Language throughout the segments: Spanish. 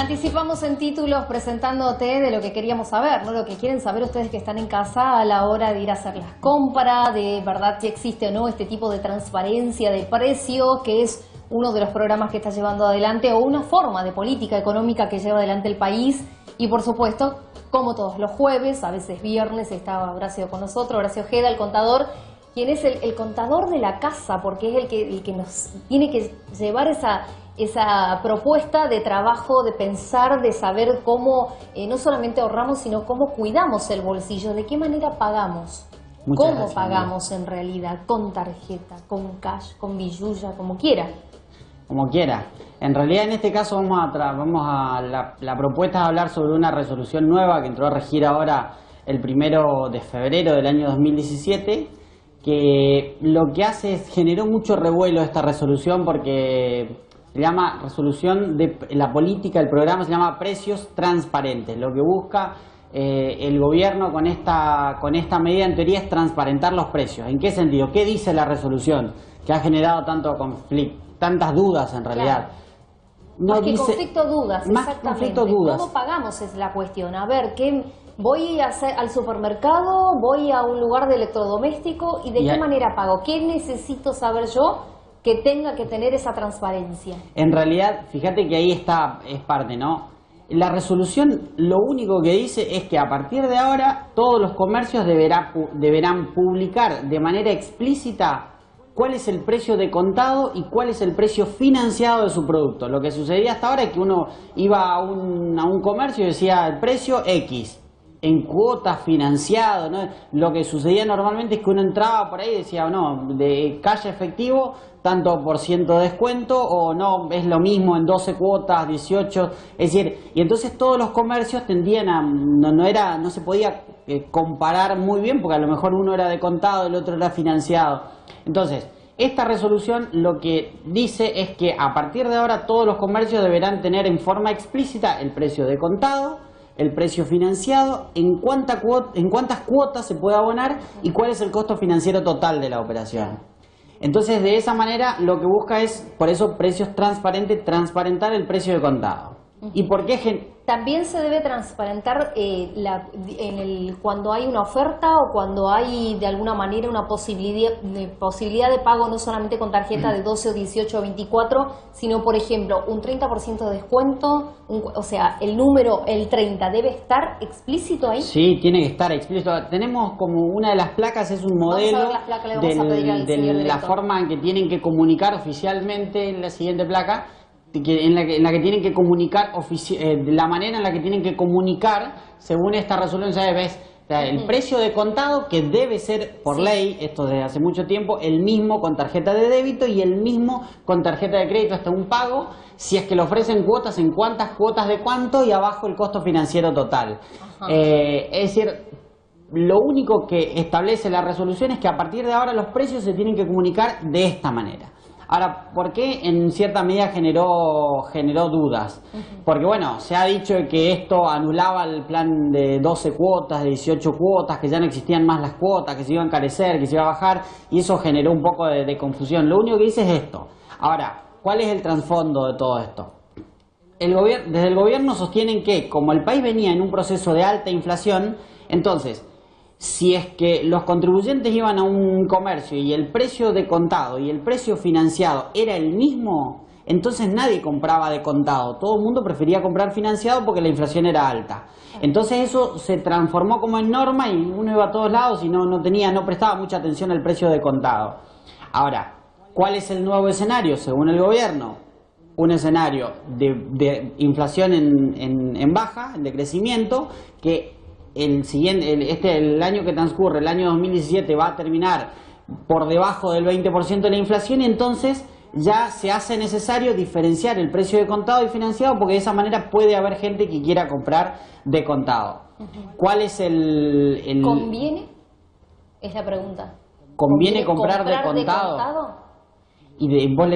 Anticipamos en títulos presentándote de lo que queríamos saber, ¿no? Lo que quieren saber ustedes que están en casa a la hora de ir a hacer las compras, de verdad si existe o no este tipo de transparencia de precios, que es uno de los programas que está llevando adelante, o una forma de política económica que lleva adelante el país. Y por supuesto, como todos los jueves, a veces viernes, está Horacio con nosotros, Horacio Ojeda, el contador, quien es el contador de la casa, porque es el que nos tiene que llevar esa propuesta de trabajo, de pensar, de saber cómo no solamente ahorramos, sino cómo cuidamos el bolsillo, de qué manera pagamos, cómo pagamos en realidad, con tarjeta, con cash, con billulla, como quiera. Como quiera. En realidad en este caso la propuesta es hablar sobre una resolución nueva que entró a regir ahora el 1 de febrero del año 2017, que lo que hace es generó mucho revuelo esta resolución porque se llama resolución de la política, el programa se llama precios transparentes. Lo que busca el gobierno con esta medida en teoría es transparentar los precios. ¿En qué sentido? ¿Qué dice la resolución? Que ha generado tanto conflicto, tantas dudas en realidad. Claro. No más que dice, conflicto, dudas, más exactamente. Conflicto, dudas. ¿Cómo pagamos es la cuestión? A ver, voy al supermercado, voy a un lugar de electrodoméstico y ¿de qué manera pago? ¿Qué necesito saber yo que tenga que tener esa transparencia? En realidad, fíjate que ahí es parte, ¿no? La resolución lo único que dice es que a partir de ahora todos los comercios deberán publicar de manera explícita cuál es el precio de contado y cuál es el precio financiado de su producto. Lo que sucedía hasta ahora es que uno iba a un comercio y decía el precio X, en cuotas, financiado, ¿no? Lo que sucedía normalmente es que uno entraba por ahí y decía, no, de cash efectivo, tanto por ciento de descuento, o no, es lo mismo en 12 cuotas, 18, es decir, y entonces todos los comercios tendían a, no se podía comparar muy bien, porque a lo mejor uno era de contado, el otro era financiado. Entonces, esta resolución lo que dice es que a partir de ahora todos los comercios deberán tener en forma explícita el precio de contado, el precio financiado, en cuántas cuotas se puede abonar y cuál es el costo financiero total de la operación. Entonces, de esa manera lo que busca es, por eso, precios transparentes, transparentar el precio de contado. ¿Y por qué? También se debe transparentar cuando hay una oferta o cuando hay de alguna manera una posibilidad de pago no solamente con tarjeta de 12 o 18 o 24, sino por ejemplo un 30% de descuento, o sea, el número, el 30, ¿debe estar explícito ahí? Sí, tiene que estar explícito. Tenemos como una de las placas, es un modelo de la forma en que tienen que comunicar oficialmente en la siguiente placa, en la que tienen que comunicar, la manera en la que tienen que comunicar, según esta resolución, ¿sabes? ¿Ves? O sea, el precio de contado, que debe ser por ley, esto desde hace mucho tiempo, el mismo con tarjeta de débito y el mismo con tarjeta de crédito hasta un pago, si es que le ofrecen cuotas, en cuántas cuotas de cuánto y abajo el costo financiero total. Es decir, lo único que establece la resolución es que a partir de ahora los precios se tienen que comunicar de esta manera. Ahora, ¿por qué en cierta medida generó dudas? Porque bueno, se ha dicho que esto anulaba el plan de 12 cuotas, de 18 cuotas, que ya no existían más las cuotas, que se iba a encarecer, que se iba a bajar, y eso generó un poco de confusión. Lo único que dice es esto. Ahora, ¿cuál es el trasfondo de todo esto? Desde el gobierno sostienen que, como el país venía en un proceso de alta inflación, entonces, si es que los contribuyentes iban a un comercio y el precio de contado y el precio financiado era el mismo, entonces nadie compraba de contado. Todo el mundo prefería comprar financiado porque la inflación era alta. Entonces eso se transformó como en norma y uno iba a todos lados y no prestaba mucha atención al precio de contado. Ahora, ¿cuál es el nuevo escenario según el gobierno? Un escenario de inflación en baja, en decrecimiento, que el año que transcurre, el año 2017, va a terminar por debajo del 20% de la inflación, y entonces ya se hace necesario diferenciar el precio de contado y financiado, porque de esa manera puede haber gente que quiera comprar de contado. ¿Cuál es el ¿Conviene? Es la pregunta. ¿Conviene comprar de contado? ¿Y vos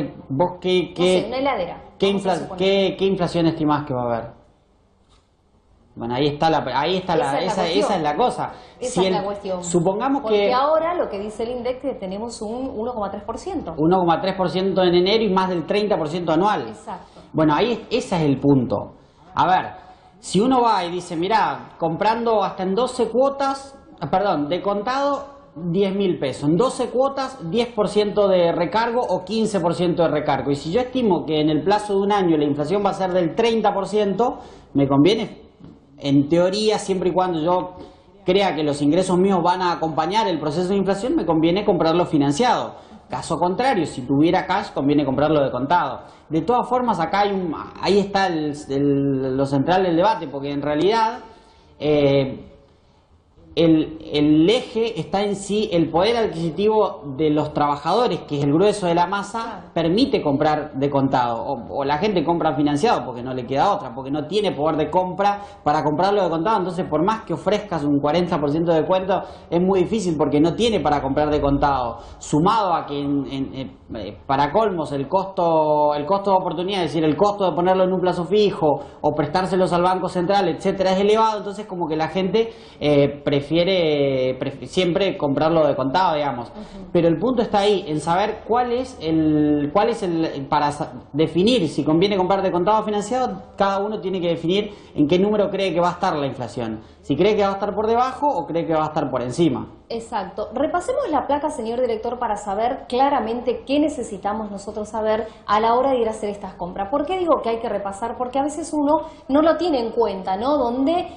qué, no sé, una heladera. ¿Qué inflación estimás que va a haber? Bueno, esa es la cosa. Esa es la cuestión. Supongamos porque ahora lo que dice el INDEC es que tenemos un 1,3%. 1,3% en enero y más del 30% anual. Exacto. Bueno, ese es el punto. A ver, si uno va y dice, mirá, comprando hasta en 12 cuotas, perdón, de contado 10.000 pesos, en 12 cuotas 10% de recargo o 15% de recargo, y si yo estimo que en el plazo de un año la inflación va a ser del 30%, me conviene, en teoría, siempre y cuando yo crea que los ingresos míos van a acompañar el proceso de inflación, me conviene comprarlo financiado. Caso contrario, si tuviera cash, conviene comprarlo de contado. De todas formas, acá ahí está lo central del debate, porque en realidad el eje está en sí, el poder adquisitivo de los trabajadores, que es el grueso de la masa, permite comprar de contado, o la gente compra financiado porque no le queda otra, porque no tiene poder de compra para comprarlo de contado. Entonces, por más que ofrezcas un 40% de descuento, es muy difícil porque no tiene para comprar de contado, sumado a que para colmos el costo de oportunidad, es decir, el costo de ponerlo en un plazo fijo o prestárselos al Banco Central, etcétera, es elevado. Entonces, como que la gente prefiere siempre comprarlo de contado, digamos. Pero el punto está ahí, en saber cuál es el para definir si conviene comprar de contado o financiado. Cada uno tiene que definir en qué número cree que va a estar la inflación. Si cree que va a estar por debajo o cree que va a estar por encima. Exacto. Repasemos la placa, señor director, para saber claramente qué necesitamos nosotros saber a la hora de ir a hacer estas compras. ¿Por qué digo que hay que repasar? Porque a veces uno no lo tiene en cuenta, ¿no? Donde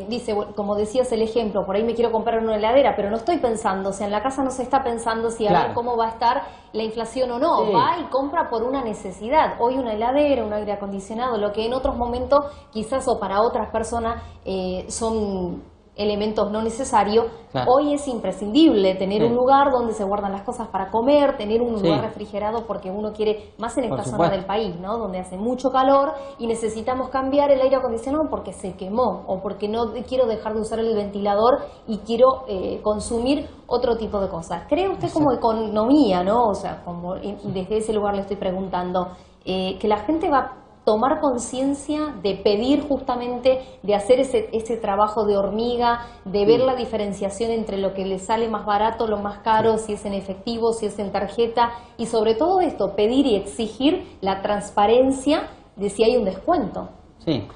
dice, como decías el ejemplo, por ahí me quiero comprar una heladera, pero no estoy pensando, o sea, en la casa no se está pensando si a ver cómo va a estar la inflación o no. Sí. Va y compra por una necesidad. Hoy una heladera, un aire acondicionado, lo que en otros momentos quizás o para otras personas son elementos no necesarios, hoy es imprescindible tener un lugar donde se guardan las cosas para comer, tener un lugar refrigerado, porque uno quiere, más en esta zona del país, ¿no? Donde hace mucho calor y necesitamos cambiar el aire acondicionado porque se quemó o porque no quiero dejar de usar el ventilador y quiero consumir otro tipo de cosas. ¿Cree usted como economía, ¿no? O sea, como desde ese lugar le estoy preguntando, que la gente va a tomar conciencia de pedir justamente, de hacer ese trabajo de hormiga, de ver la diferenciación entre lo que le sale más barato, lo más caro, si es en efectivo, si es en tarjeta, y sobre todo esto, pedir y exigir la transparencia de si hay un descuento? Sí.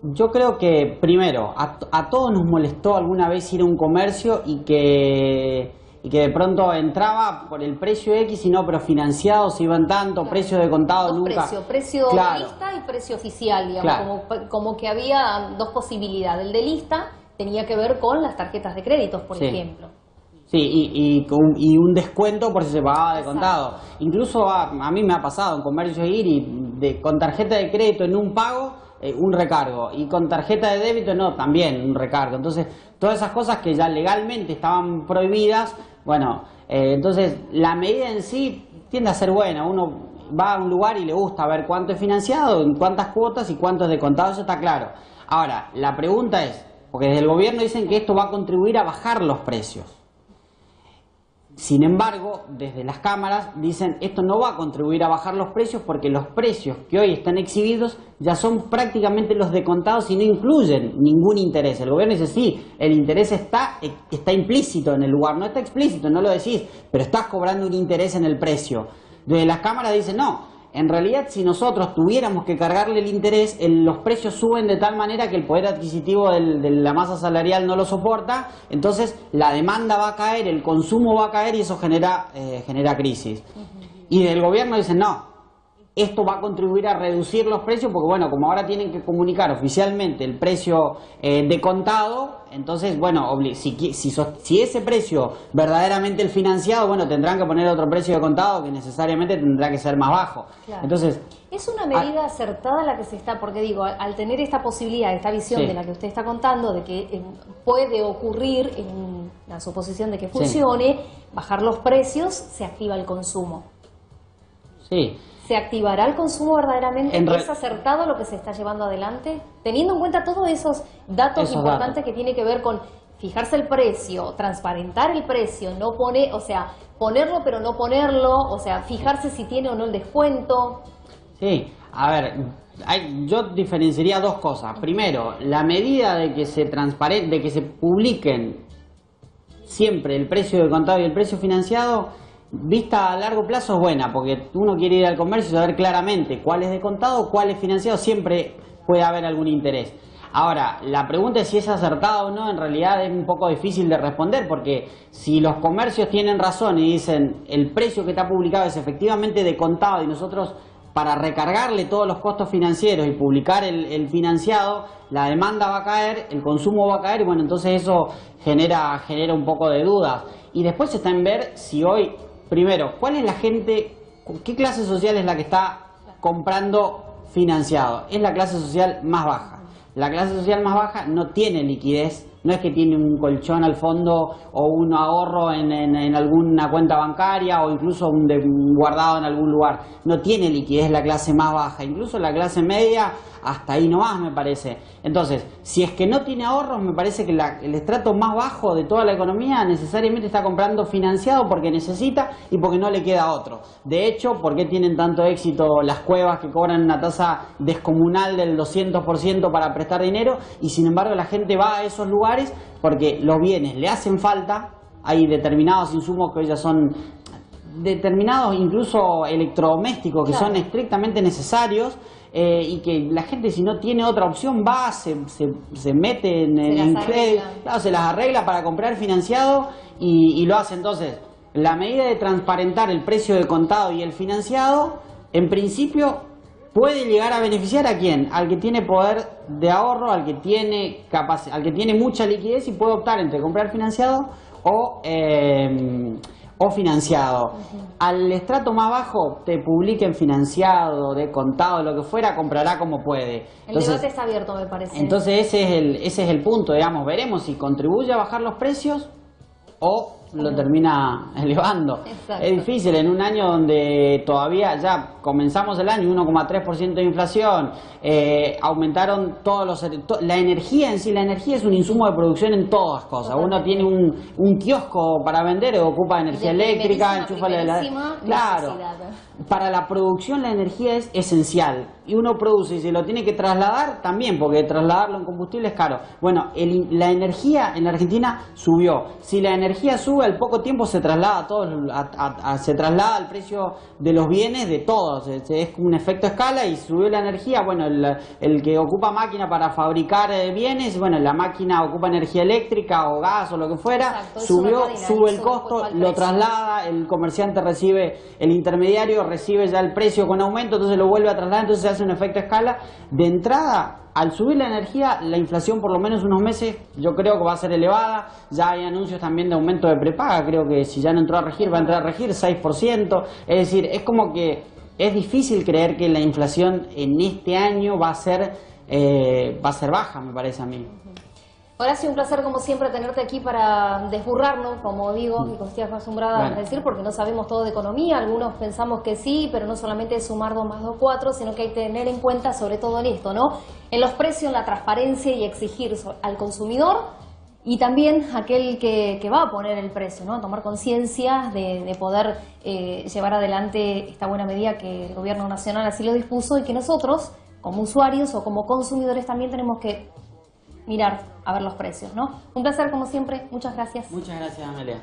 Yo creo que, primero, a todos nos molestó alguna vez ir a un comercio y que de pronto entraba por el precio X y no, pero financiado se iban tanto, precio de contado nunca. Precio de lista y precio oficial, digamos, como que había dos posibilidades. El de lista tenía que ver con las tarjetas de créditos, por ejemplo. Sí, y un descuento por si se pagaba de contado. Incluso a mí me ha pasado en comercio ir y con tarjeta de crédito en un pago, un recargo, y con tarjeta de débito no, también un recargo. Entonces, todas esas cosas que ya legalmente estaban prohibidas, bueno, entonces la medida en sí tiende a ser buena. Uno va a un lugar y le gusta ver cuánto es financiado, en cuántas cuotas y cuánto es de contado, eso está claro. Ahora, la pregunta es, porque desde el gobierno dicen que esto va a contribuir a bajar los precios. Sin embargo, desde las cámaras dicen esto no va a contribuir a bajar los precios porque los precios que hoy están exhibidos ya son prácticamente los de contados y no incluyen ningún interés. El gobierno dice sí, el interés está implícito en el lugar, no está explícito, no lo decís, pero estás cobrando un interés en el precio. Desde las cámaras dicen no, en realidad si nosotros tuviéramos que cargarle el interés, los precios suben de tal manera que el poder adquisitivo de la masa salarial no lo soporta, entonces la demanda va a caer, el consumo va a caer y eso genera crisis. Y del gobierno dicen no, esto va a contribuir a reducir los precios porque bueno, como ahora tienen que comunicar oficialmente el precio de contado, entonces bueno, si ese precio verdaderamente el financiado, bueno, tendrán que poner otro precio de contado que necesariamente tendrá que ser más bajo. Claro. Entonces, es una medida acertada la que se está, porque digo, al tener esta posibilidad, esta visión de la que usted está contando, de que puede ocurrir en la suposición de que funcione, bajar los precios, se activa el consumo. Sí. ¿Se activará el consumo verdaderamente? ¿Es acertado lo que se está llevando adelante? Teniendo en cuenta todos esos datos importantes que tiene que ver con fijarse el precio, transparentar el precio, no ponerlo pero no ponerlo, o sea, fijarse si tiene o no el descuento. Sí, a ver, yo diferenciaría dos cosas. Primero, la medida de que se publiquen siempre el precio de contado y el precio financiado vista a largo plazo es buena, porque uno quiere ir al comercio y saber claramente cuál es de contado, cuál es financiado, siempre puede haber algún interés. Ahora, la pregunta es si es acertada o no, en realidad es un poco difícil de responder, porque si los comercios tienen razón y dicen el precio que está publicado es efectivamente de contado y nosotros para recargarle todos los costos financieros y publicar el financiado, la demanda va a caer, el consumo va a caer y bueno, entonces eso genera un poco de dudas. Y después está en ver si hoy, primero, ¿cuál es la gente, qué clase social es la que está comprando financiado? Es la clase social más baja. La clase social más baja no tiene liquidez, no es que tiene un colchón al fondo o un ahorro en alguna cuenta bancaria o incluso un guardado en algún lugar. No tiene liquidez la clase más baja, incluso la clase media hasta ahí nomás me parece. Entonces, si es que no tiene ahorros, me parece que el estrato más bajo de toda la economía necesariamente está comprando financiado porque necesita y porque no le queda otro. De hecho, ¿por qué tienen tanto éxito las cuevas que cobran una tasa descomunal del 200% para prestar dinero? Y sin embargo la gente va a esos lugares porque los bienes le hacen falta, hay determinados insumos que ya son determinados, incluso electrodomésticos, que son estrictamente necesarios, y que la gente, si no tiene otra opción, va, se mete en crédito, claro, se las arregla para comprar financiado y lo hace. Entonces, la medida de transparentar el precio de contado y el financiado, en principio puede llegar a beneficiar ¿a quién? Al que tiene poder de ahorro, al que tiene al que tiene mucha liquidez y puede optar entre comprar financiado o financiado. Al estrato más bajo, te publiquen financiado, de contado, lo que fuera, comprará como puede. Entonces, el debate está abierto, me parece. Entonces ese es el punto, digamos, veremos si contribuye a bajar los precios o lo termina elevando. Exacto. Es difícil en un año donde todavía ya comenzamos el año 1,3% de inflación, aumentaron la energía en sí. La energía es un insumo de producción en todas cosas. Uno tiene un kiosco para vender, ocupa energía eléctrica, enchufa claro. Para la producción la energía es esencial y uno produce y se lo tiene que trasladar también, porque trasladarlo en combustible es caro. Bueno, la energía en la Argentina subió. Si la energía sube, al poco tiempo se traslada se traslada el precio de los bienes de todos. Es un efecto escala y subió la energía. Bueno, el que ocupa máquina para fabricar bienes, bueno, la máquina ocupa energía eléctrica o gas o lo que fuera. Exacto, sube el costo, lo traslada, el comerciante recibe, el intermediario recibe ya el precio con aumento, entonces lo vuelve a trasladar, entonces se hace un efecto escala. De entrada, al subir la energía, la inflación por lo menos unos meses yo creo que va a ser elevada. Ya hay anuncios también de aumento de prepaga, creo que si ya no entró a regir, va a entrar a regir 6%. Es decir, es como que es difícil creer que la inflación en este año va a ser baja, me parece a mí. Horacio, un placer como siempre tenerte aquí para desburrarnos, como digo, y como estoy acostumbrada a decir, porque no sabemos todo de economía. Algunos pensamos que sí, pero no solamente es sumar 2 más 2, 4, sino que hay que tener en cuenta sobre todo en esto, ¿no? En los precios, en la transparencia y exigir al consumidor y también aquel que va a poner el precio, ¿no? Tomar conciencia de poder llevar adelante esta buena medida que el gobierno nacional así lo dispuso y que nosotros, como usuarios o como consumidores, también tenemos que mirar a ver los precios, ¿no? Un placer como siempre, muchas gracias. Muchas gracias, Amelia.